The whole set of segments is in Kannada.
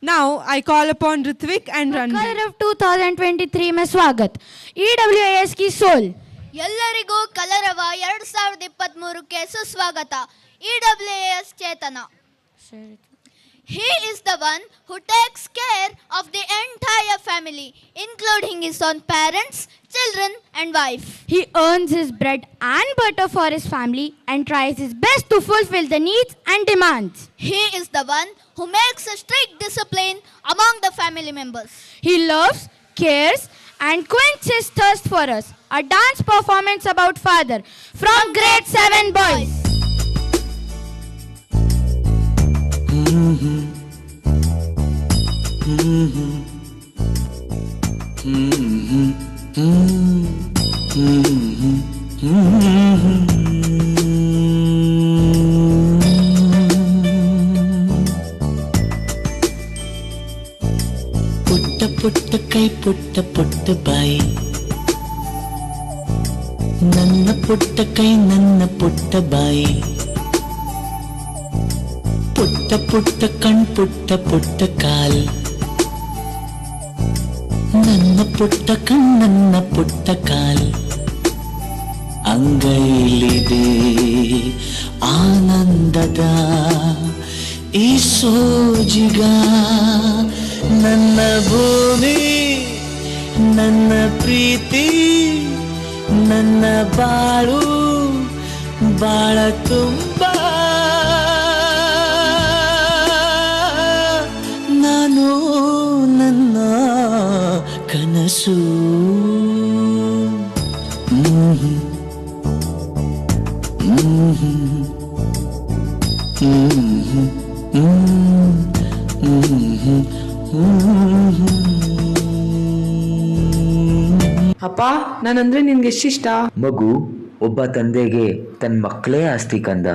Now I call upon Ritvik and Ranveer. Colour of 2023 में स्वागत. EWAS की सोल. ಎಲ್ಲರಿಗೂ ಕಲರವ 2023ಕ್ಕೆ ಸುಸ್ವಾಗತ. EWAS Chetana. He is the one who takes care of the entire family, including his own parents, children and wife. He earns his bread and butter for his family and tries his best to fulfill the needs and demands. He is the one who makes a strict discipline among the family members. He loves, cares and quenches thirst for us. A dance performance about father from grade 7 boys. ಪುಟ್ಟ ಪುಟ್ಟ ಕೈ ಪುಟ್ಟ ಪುಟ್ಟ ಬಾಯಿ, ನನ್ನ ಪುಟ್ಟ ಕೈ ನನ್ನ ಪುಟ್ಟ ಬಾಯಿ, ಪುಟ್ಟ ಪುಟ್ಟ ಕಣ್ ಪುಟ್ಟ ಪುಟ್ಟ ಕಾಲ್, ನನ್ನ ಪುಟ್ಟ ಕಣ್ ನನ್ನ ಪುಟ್ಟ ಕಾಲ್, ಅಂಗೈಲಿದೆ ಆನಂದದ ಈ ಸೋಜಿಗ, ನನ್ನ ಭೂಮಿ ನನ್ನ ಪ್ರೀತಿ ನನ್ನ ಬಾಳು ಬಾಳ ತುಂಬ, ನಾನು ನನ್ನ ಕನಸು. ಅಪ್ಪ, ನಾನಂದ್ರೆ ನಿನ್ಗೆ ಎಷ್ಟಿಷ್ಟ? ಮಗು, ಒಬ್ಬ ತಂದೆಗೆ ತನ್ನ ಮಕ್ಕಳೇ ಆಸ್ತಿ ಕಂದ.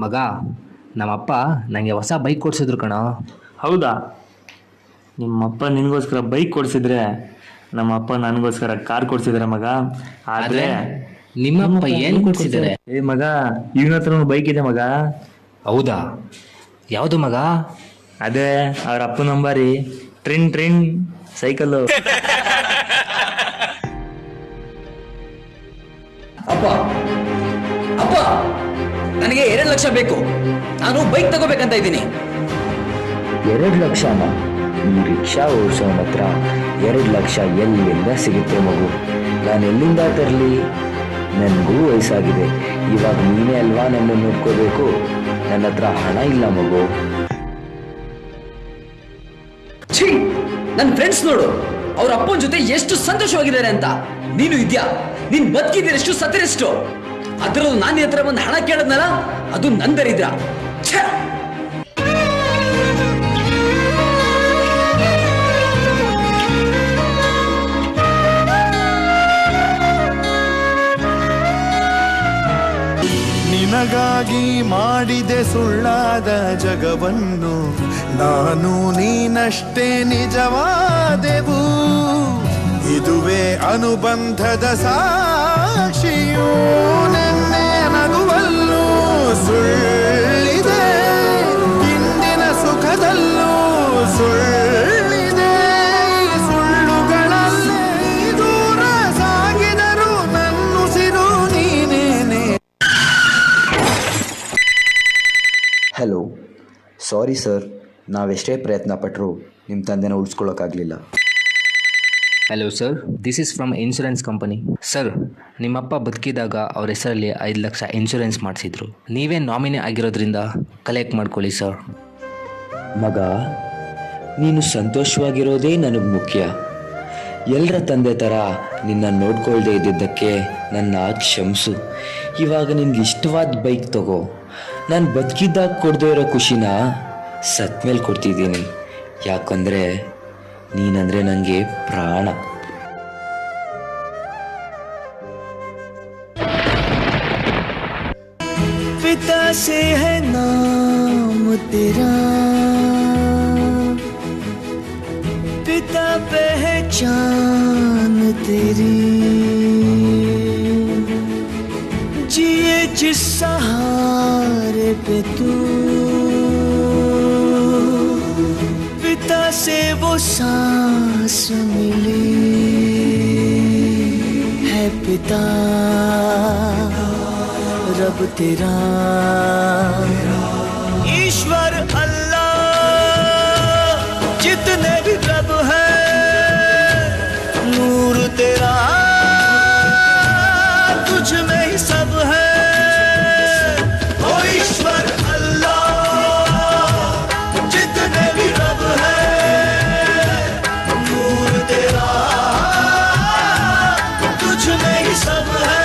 ಮಗ, ನಮ್ಮಪ್ಪ ನನಗೆ ಹೊಸ ಬೈಕ್ ಕೊಡ್ಸಿದ್ರು ಕಣ. ಹೌದಾ? ನಿಮ್ಮಪ್ಪ ನಿನಗೋಸ್ಕರ ಬೈಕ್ ಕೊಡಿಸಿದ್ರೆ ನಮ್ಮಪ್ಪ ನನಗೋಸ್ಕರ ಕಾರ್ ಕೊಡ್ಸಿದಾರೆ ಮಗ. ಆದ್ರೆ ನಿಮ್ಮಪ್ಪ ಏನ್ ಕೊಡ್ಸಿದ್ದಾರೆ? ಏ ಮಗ, ಇವನ ಹತ್ರ ಬೈಕ್ ಇದೆ ಮಗ. ಹೌದಾ? ಯಾವುದು ಮಗ? ಅದೇ ಅವ್ರ ಅಪ್ಪ ನಂಬಾರಿ ಟ್ರಿನ್ ಟ್ರಿನ್ ಸೈಕಲ್ಲು. ಅಪ್ಪ ಅಪ್ಪ, ನನಗೆ 2 ಲಕ್ಷ ಬೇಕು. ನಾನು ಬೈಕ್ ತಗೋಬೇಕಂತ ಇದ್ದೀನಿ. 2 ಲಕ್ಷನ? ಈ ರಿಕ್ಷಾ ಓಡಿಸೋನ ಹತ್ರ 2 ಲಕ್ಷ ಎಲ್ಲಿಂದ ಸಿಗುತ್ತೆ ಮಗು? ನಾನು ಎಲ್ಲಿಂದ ತರಲಿ? ನನಗೂ ವಯಸ್ಸಾಗಿದೆ. ಇವಾಗ ನೀನೇ ಅಲ್ವಾ ನನ್ನ ನೋಡ್ಕೋಬೇಕು. ನನ್ನ ಹತ್ರ ಹಣ ಇಲ್ಲ ಮಗು. ಛೀ, ನನ್ನ ಫ್ರೆಂಡ್ಸ್ ನೋಡು, ಅವ್ರ ಅಪ್ಪನ ಜೊತೆ ಎಷ್ಟು ಸಂತೋಷವಾಗಿದ್ದಾರೆ ಅಂತ. ನೀನು ಇದ್ಯಾ? ನೀನ್ ಬದುಕಿದ್ದೀರೆಷ್ಟು ಸತ್ತಿರೆಷ್ಟು? ಅದರಲ್ಲೂ ನಾನು ಹತ್ರ ಒಂದು ಹಣ ಕೇಳದ್ನಲ್ಲ, ಅದು ನಂದರಿದ್ರ. ಛೇ! ನಿನಗಾಗಿ ಮಾಡಿದೆ ಸುಳ್ಳಾದ ಜಗವನ್ನು, ನಾನು ನೀನಷ್ಟೇ ನಿಜವಾದೆವು. ಇದುವೇ ಅನುಬಂಧದ ಸಾಕ್ಷಿಯೂ, ನೆನ್ನೆ ನಗುವಲ್ಲೂ ಸುಳ್ಳಿದೆ, ಇಂದಿನ ಸುಖದಲ್ಲೂ ಸುಳ್ಳಿದೆ. ಸುಳ್ಳುಗಳಲ್ಲೇ ದೂರ ಸಾಗಿದರು ನನ್ನುಸಿರು ನೀನೇನೆ. ಹಲೋ, ಸಾರಿ ಸರ್, ನಾವೆಷ್ಟೇ ಪ್ರಯತ್ನ ಪಟ್ಟರು ನಿಮ್ಮ ತಂದೆನ ಉಳಿಸ್ಕೊಳ್ಳೋಕ್ಕಾಗಲಿಲ್ಲ. Hello sir, this is from insurance company. Sir, ನಿಮ್ಮಪ್ಪ ಬದುಕಿದಾಗ ಅವ್ರ ಹೆಸರಲ್ಲಿ 5 ಲಕ್ಷ ಇನ್ಶೂರೆನ್ಸ್ ಮಾಡಿಸಿದ್ರು. ನೀವೇ ನಾಮಿನಿ ಆಗಿರೋದ್ರಿಂದ ಕಲೆಕ್ಟ್ ಮಾಡ್ಕೊಳ್ಳಿ ಸರ್. ಮಗ, ನೀನು ಸಂತೋಷವಾಗಿರೋದೇ ನನಗೆ ಮುಖ್ಯ. ಎಲ್ಲರ ತಂದೆ ಥರ ನಿನ್ನ ನೋಡ್ಕೊಳ್ದೇ ಇದ್ದಿದ್ದಕ್ಕೆ ನನ್ನ ಕ್ಷಮಿಸು. ಇವಾಗ ನಿನ್ಗೆ ಇಷ್ಟವಾದ ಬೈಕ್ ತಗೋ. ನಾನು ಬದುಕಿದ್ದಾಗ ಕೊಡದೇ ಇರೋ ಖುಷಿನ ಸತ್ಮೇಲೆ ಕೊಡ್ತಿದ್ದೀನಿ. ಯಾಕಂದರೆ ನೀನಂದರೆ ನನಗೆ ಪ್ರಾಣ. पिता से है नाम तेरा, पे तू पिता से वो सांस मिली है पिता रब तेरा ईश्वर अल्लाह जितने भी रब है नूर तेरा तुझ में ही सब है ओ ईश्वर अल्लाह जितने भी रब है नूर तेरा तुझ में ही सब है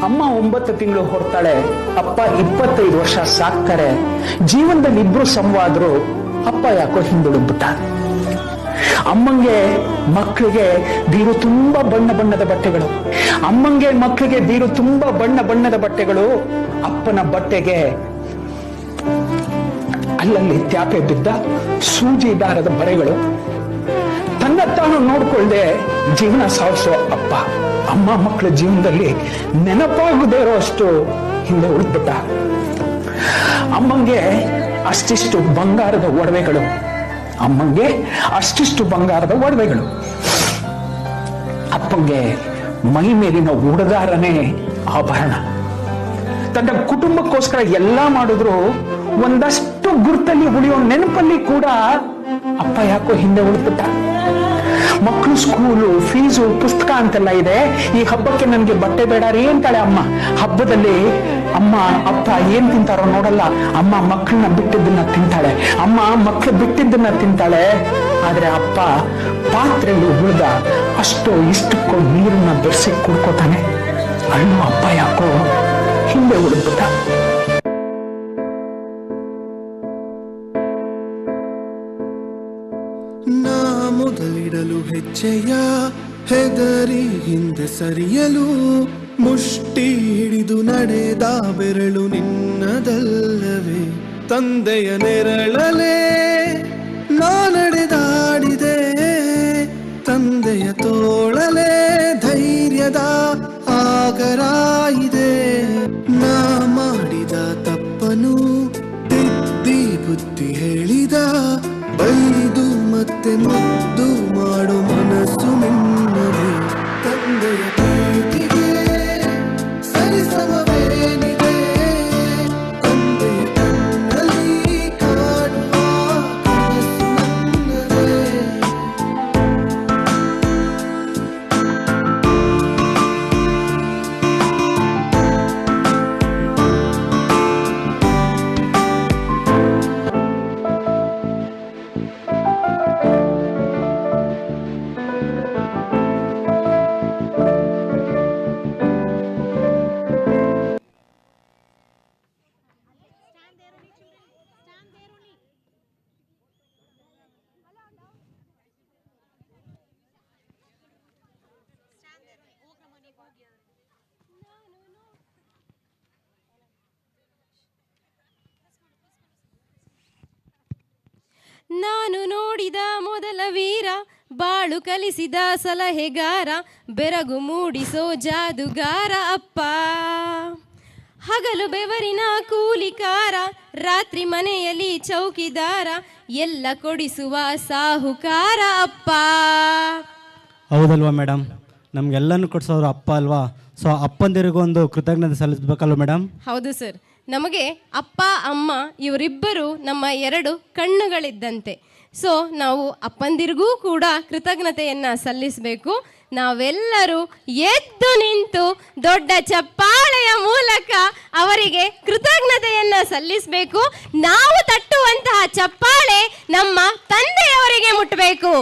ಅಮ್ಮ 9 ತಿಂಗಳು ಹೊರ್ತಾಳೆ, ಅಪ್ಪ 25 ವರ್ಷ ಸಾಕ್ತಾರೆ. ಜೀವನದಲ್ಲಿ ಇಬ್ರು ಸಮವಾದ್ರು ಅಪ್ಪ ಯಾಕೋ ಹಿಂದುಳಿದ್ಬಿಟ್ಟ. ಅಮ್ಮಂಗೆ ಮಕ್ಕಳಿಗೆ ಬೀರು ತುಂಬಾ ಬಣ್ಣ ಬಣ್ಣದ ಬಟ್ಟೆಗಳು, ಅಮ್ಮಂಗೆ ಮಕ್ಕಳಿಗೆ ಬೀರು ತುಂಬಾ ಬಣ್ಣ ಬಣ್ಣದ ಬಟ್ಟೆಗಳು, ಅಪ್ಪನ ಬಟ್ಟೆಗೆ ಅಲ್ಲಲ್ಲಿ ತ್ಯಾಪೆ ಬಿದ್ದ ಸೂಜಿ ದಾರದ ಬರೆಗಳು. ತನ್ನ ತಾನು ನೋಡ್ಕೊಳ್ದೆ ಜೀವನ ಸಾಗಿಸೋ ಅಪ್ಪ ಅಮ್ಮ ಮಕ್ಕಳ ಜೀವನದಲ್ಲಿ ನೆನಪಾಗದೇ ಇರೋ ಅಷ್ಟು ಹಿಂದೆ ಉಳಿದ್ಬಿಟ್ಟ. ಅಮ್ಮಂಗೆ ಅಷ್ಟಿಷ್ಟು ಬಂಗಾರದ ಒಡವೆಗಳು, ಅಮ್ಮಂಗೆ ಅಷ್ಟಿಷ್ಟು ಬಂಗಾರದ ಒಡವೆಗಳು, ಅಪ್ಪಂಗೆ ಮೈ ಮೇಲಿನ ಉಡುಗಾರನೇ ಆಭರಣ. ತನ್ನ ಕುಟುಂಬಕ್ಕೋಸ್ಕರ ಎಲ್ಲಾ ಮಾಡಿದ್ರು ಒಂದಷ್ಟು ಗುರ್ತಲ್ಲಿ ಉಳಿಯೋ ನೆನಪಲ್ಲಿ ಕೂಡ ಅಪ್ಪ ಯಾಕೋ ಹಿಂದೆ ಉಳಿದ್ಬಿಟ್ಟ. ಮಕ್ಕಳು ಸ್ಕೂಲು ಫೀಸು ಪುಸ್ತಕ ಅಂತೆಲ್ಲ ಇದೆ, ಈ ಹಬ್ಬಕ್ಕೆ ನನ್ಗೆ ಬಟ್ಟೆ ಬೇಡ ರೀ ಅಂತಾಳೆ ಅಮ್ಮ. ಹಬ್ಬದಲ್ಲಿ ಅಮ್ಮ ಅಪ್ಪ ಏನ್ ತಿಂತಾರೋ ನೋಡಲ್ಲ, ಅಮ್ಮ ಮಕ್ಕಳನ್ನ ಬಿಟ್ಟಿದ್ದನ್ನ ತಿಂತಾಳೆ, ಅಮ್ಮ ಮಕ್ಕಳು ಬಿಟ್ಟಿದ್ದನ್ನ ತಿಂತಾಳೆ. ಆದ್ರೆ ಅಪ್ಪ ಪಾತ್ರೆಯಲ್ಲಿ ಉಳಿದ ಅಷ್ಟೋ ಇಷ್ಟಕ್ಕೋ ನೀರನ್ನ ಬೆರೆಸಿ ಕುಡ್ಕೋತಾನೆ. ಅಣ್ಣು ಅಪ್ಪ ಯಾಕೋ ಹಿಂದೆ ಉಳಿದ್ಬಿಟ್ಟ. ನಾ ಮೊದಲಿಡಲು ಹೆಜ್ಜೆಯ ಹೆದರಿ ಹಿಂದೆ ಸರಿಯಲು ಮುಷ್ಟಿ ಹಿಡಿದು ನಡೆದ ಬೆರಳು ನಿನ್ನದಲ್ಲವೇ ತಂದೆಯ ನೆರಳಲೇ ನಾ ನಡೆದಾಡಿದೆ ತಂದೆಯ ತೋಳಲೇ ಧೈರ್ಯದ ಆಗರ ಇದೆ ನಾ ಮಾಡಿದ ತಪ್ಪನು ತಿದ್ದಿ ಬುದ್ಧಿ ಹೇಳಿದ ಬೈದು ಮತ್ತೆ ಮುದ್ದು ಮಾಡು ಮನಸ್ಸು ನಿನ್ನದೇ ತಂದೆಯ ಪ್ರೀತಿಗೆ ಸರಿಸಮವೇನಿದೆ ತಂದೆಯ ಕಣ್ಣಲ್ಲಿ ಕಾಣುವ ಕನಸು ನನ್ನದೇ ನಾನು ನೋಡಿದ ಮೊದಲ ವೀರ, ಬಾಳು ಕಲಿಸಿದ ಸಲಹೆಗಾರ, ಬೆರಗು ಮೂಡಿಸೋ ಜಾದುಗಾರ ಅಪ್ಪ. ಹಗಲು ಬೆವರಿನ ಕೂಲಿಕಾರ, ರಾತ್ರಿ ಮನೆಯಲ್ಲಿ ಚೌಕಿದಾರ, ಎಲ್ಲ ಕೊಡಿಸುವ ಸಾಹುಕಾರ ಅಪ್ಪ. ಹೌದಲ್ವಾ ಮೇಡಮ್, ನಮಗೆಲ್ಲನೂ ಕೊಡಿಸೋರು ಅಪ್ಪ ಅಲ್ವಾ? ಸೊ ಅಪ್ಪಂದಿರಿಗೂ ಒಂದು ಕೃತಜ್ಞತೆ ಸಲ್ಲಿಸಬೇಕಲ್ವ ಮೇಡಮ್? ಹೌದು ಸರ್, ನಮಗೆ ಅಪ್ಪ ಅಮ್ಮ ಇವರಿಬ್ಬರು ನಮ್ಮ 2 ಕಣ್ಣುಗಳಿದ್ದಂತೆ. ಸೊ ನಾವು ಅಪ್ಪಂದಿರಿಗೂ ಕೂಡ ಕೃತಜ್ಞತೆಯನ್ನು ಸಲ್ಲಿಸಬೇಕು. ನಾವೆಲ್ಲರೂ ಎದ್ದು ನಿಂತು ದೊಡ್ಡ ಚಪ್ಪಾಳೆಯ ಮೂಲಕ ಅವರಿಗೆ ಕೃತಜ್ಞತೆಯನ್ನು ಸಲ್ಲಿಸಬೇಕು. ನಾವು ತಟ್ಟುವಂತಹ ಚಪ್ಪಾಳೆ ನಮ್ಮ ತಂದೆಯವರಿಗೆ ಮುಟ್ಟಬೇಕು.